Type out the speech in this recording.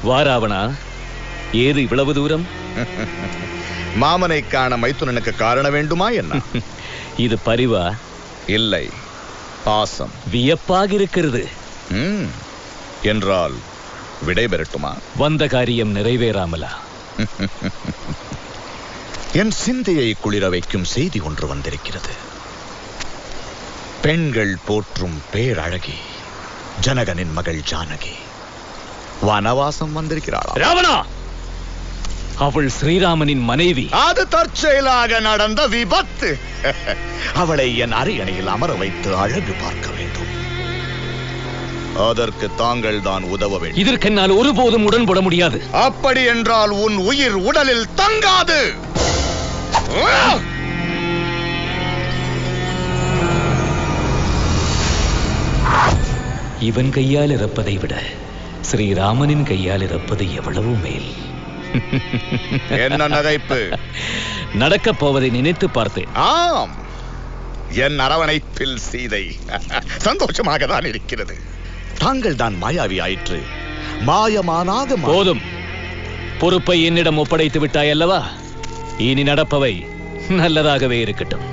வாராவணா, ஏது இவ்வளவு தூரம்? மாமனை காண மைத்துனனுக்கு காரணம் வேண்டுமா என்ன? இது பரிவா? இல்லை, பாசம். வியப்பாக இருக்கிறது. என்றால் விடை பெறட்டுமா? வந்த காரியம் நிறைவேறாமலா? என் சிந்தையை குளிர வைக்கும் செய்தி ஒன்று வந்திருக்கிறது. பெண்கள் போற்றும் பேரழகி ஜனகனின் மகள் ஜானகி வனவாசம் வந்திருக்கிறாளா? ராவணா, அவள் ஸ்ரீராமனின் மனைவி. அது தற்செயலாக நடந்த விபத்து. அவளை என் அரியணையில் அமர வைத்து அழகு பார்க்க வேண்டும். அதற்கு தாங்கள் தான் உதவ வேண்டும். இதற்கு என்னால் ஒருபோதும் உடன்பட முடியாது. அப்படி என்றால் உன் உயிர் உடலில் தங்காது. இவன் கையால் இறப்பதை விட ஸ்ரீராமனின் கையால் இறப்பது எவ்வளவு மேல். என்ன நகைப்பு? நடக்கப் போவதை நினைத்து பார்த்தேன். ஆம், என் அரவணைப்பில் சீதை சந்தோஷமாக தான் இருக்கிறது. தாங்கள் தான் மாயாவி ஆயிற்று. மாயமானாக போதும். பொறுப்பை என்னிடம் ஒப்படைத்து விட்டாய் அல்லவா? இனி நடப்பவை நல்லதாகவே இருக்கட்டும்.